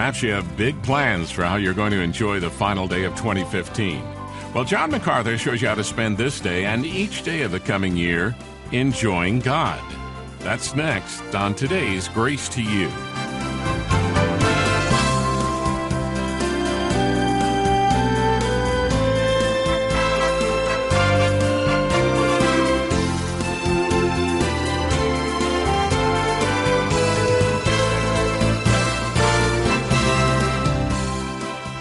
Perhaps you have big plans for how you're going to enjoy the final day of 2015. Well, John Macarthur shows you how to spend this day and each day of the coming year enjoying God. That's next on today's Grace to You.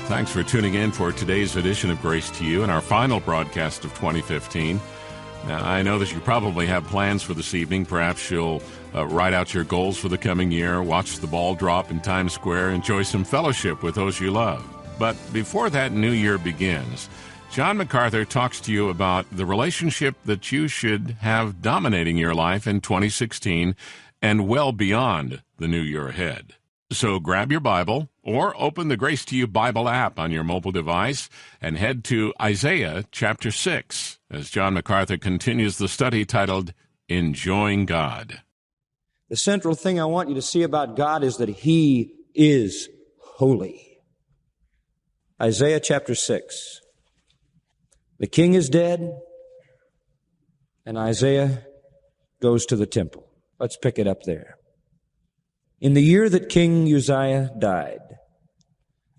Thanks for tuning in for today's edition of Grace to You and our final broadcast of 2015. Now, I know that you probably have plans for this evening. Perhaps you'll write out your goals for the coming year, watch the ball drop in Times Square, enjoy some fellowship with those you love. But before that new year begins, John Macarthur talks to you about the relationship that you should have dominating your life in 2016 and well beyond the new year ahead. So grab your Bible or open the Grace to You Bible app on your mobile device and head to Isaiah chapter 6 as John Macarthur continues the study titled Enjoying God. The central thing I want you to see about God is that He is holy. Isaiah chapter 6. The king is dead, and Isaiah goes to the temple. Let's pick it up there. In the year that King Uzziah died,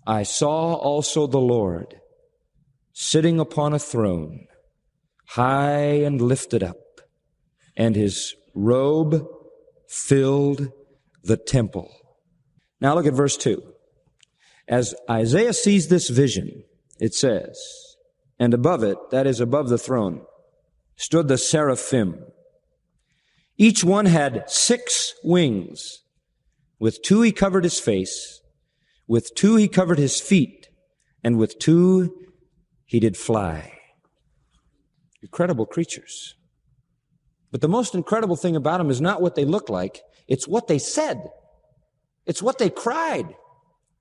I saw also the Lord sitting upon a throne, high and lifted up, and His robe filled the temple. Now look at verse 2. As Isaiah sees this vision, it says, and above it, that is above the throne, stood the seraphim. Each one had 6 wings. With 2 he covered his face, with 2 he covered his feet, and with 2 he did fly. Incredible creatures. But the most incredible thing about them is not what they look like, it's what they said. It's what they cried.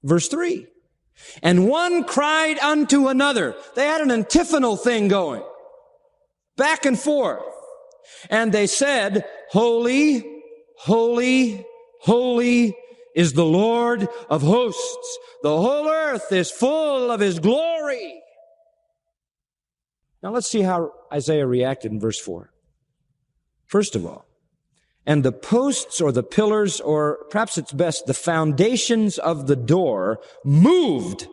Verse 3. And one cried unto another. They had an antiphonal thing going, back and forth. And they said, Holy, holy, holy is the Lord of hosts. The whole earth is full of His glory. Now let's see how Isaiah reacted in verse 4. First of all, and the posts or the pillars, or perhaps it's best, the foundations of the door moved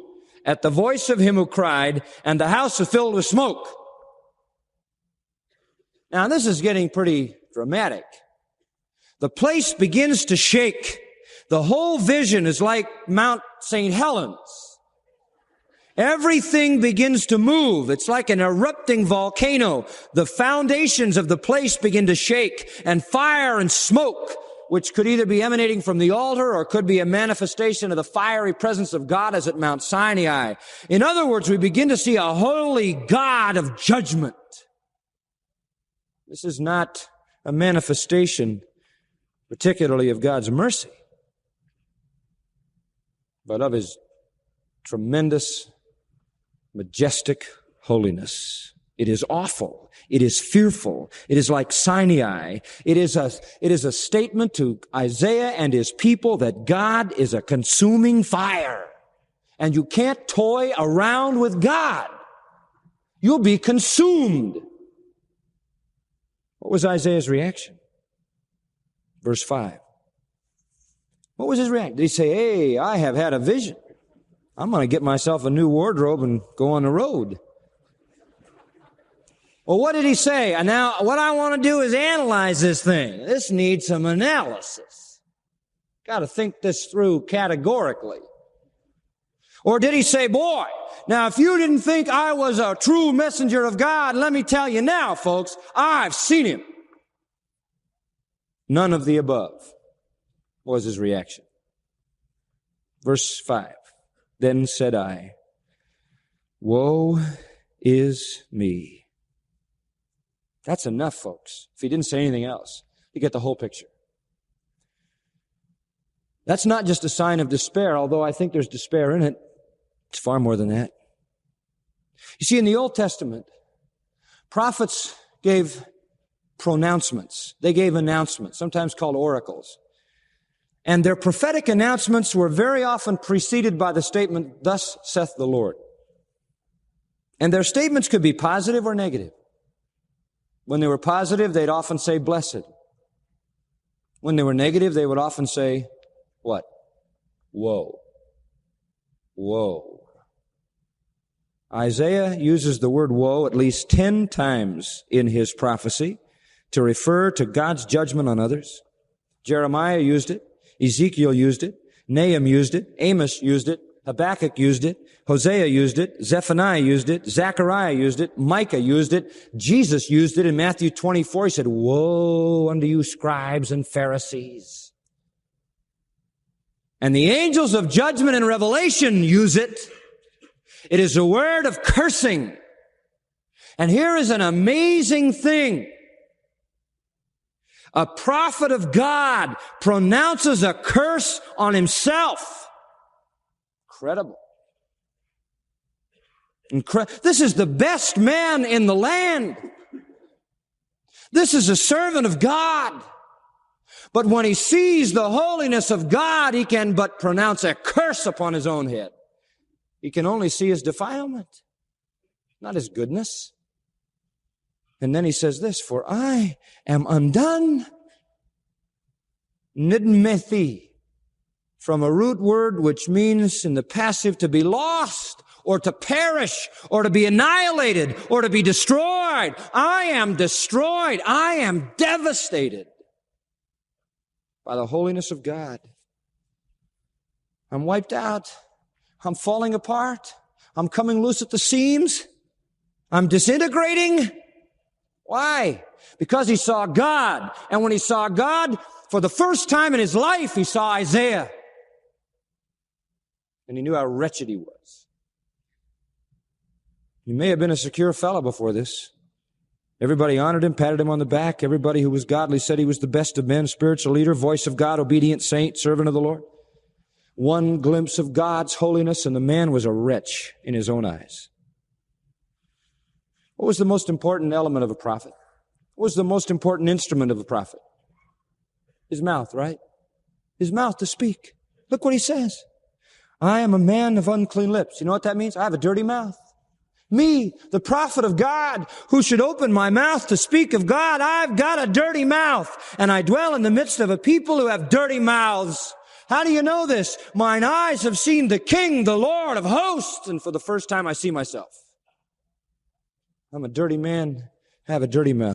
at the voice of him who cried, and the house was filled with smoke. Now this is getting pretty dramatic. The place begins to shake. The whole vision is like Mount St. Helens. Everything begins to move. It's like an erupting volcano. The foundations of the place begin to shake, and fire and smoke, which could either be emanating from the altar or could be a manifestation of the fiery presence of God as at Mount Sinai. In other words, we begin to see a holy God of judgment. This is not a manifestation particularly of God's mercy, but of His tremendous, majestic holiness. It is awful. It is fearful. It is like Sinai. It is a statement to Isaiah and his people that God is a consuming fire, and you can't toy around with God. You'll be consumed. What was Isaiah's reaction? Verse 5. What was his reaction? Did he say, hey, I have had a vision. I'm going to get myself a new wardrobe and go on the road? Well, what did he say? And now what I want to do is analyze this thing. This needs some analysis. Got to think this through categorically. Or did he say, boy, now if you didn't think I was a true messenger of God, let me tell you now, folks, I've seen Him. None of the above was his reaction. Verse 5. Then said I, woe is me. That's enough, folks. If he didn't say anything else, you get the whole picture. That's not just a sign of despair, although I think there's despair in it. It's far more than that. You see, in the Old Testament, prophets gave pronouncements. They gave announcements, sometimes called oracles. And their prophetic announcements were very often preceded by the statement, "Thus saith the Lord." And their statements could be positive or negative. When they were positive, they'd often say, "Blessed." When they were negative, they would often say, what? Woe. Woe. Isaiah uses the word woe at least 10 times in his prophecy to refer to God's judgment on others. Jeremiah used it. Ezekiel used it. Nahum used it. Amos used it. Habakkuk used it. Hosea used it. Zephaniah used it. Zechariah used it. Micah used it. Jesus used it in Matthew 24. He said, "Woe unto you, scribes and Pharisees." And the angels of judgment in Revelation use it. It is a word of cursing. And here is an amazing thing. A prophet of God pronounces a curse on himself. Incredible. This is the best man in the land. This is a servant of God. But when he sees the holiness of God, he can but pronounce a curse upon his own head. He can only see his defilement, not his goodness. And then he says this, "For I am undone." Nidmethi, from a root word which means in the passive to be lost, or to perish, or to be annihilated, or to be destroyed. I am destroyed. I am devastated by the holiness of God. I'm wiped out. I'm falling apart. I'm coming loose at the seams. I'm disintegrating. Why? Because he saw God. And when he saw God, for the first time in his life, he saw Isaiah. And he knew how wretched he was. He may have been a secure fellow before this. Everybody honored him, patted him on the back. Everybody who was godly said he was the best of men, spiritual leader, voice of God, obedient saint, servant of the Lord. One glimpse of God's holiness, and the man was a wretch in his own eyes. What was the most important element of a prophet? What was the most important instrument of a prophet? His mouth, right? His mouth to speak. Look what he says. "I am a man of unclean lips." You know what that means? I have a dirty mouth. Me, the prophet of God, who should open my mouth to speak of God, I've got a dirty mouth, and I dwell in the midst of a people who have dirty mouths. How do you know this? Mine eyes have seen the King, the Lord of hosts, and for the first time I see myself. I'm a dirty man, I have a dirty mouth.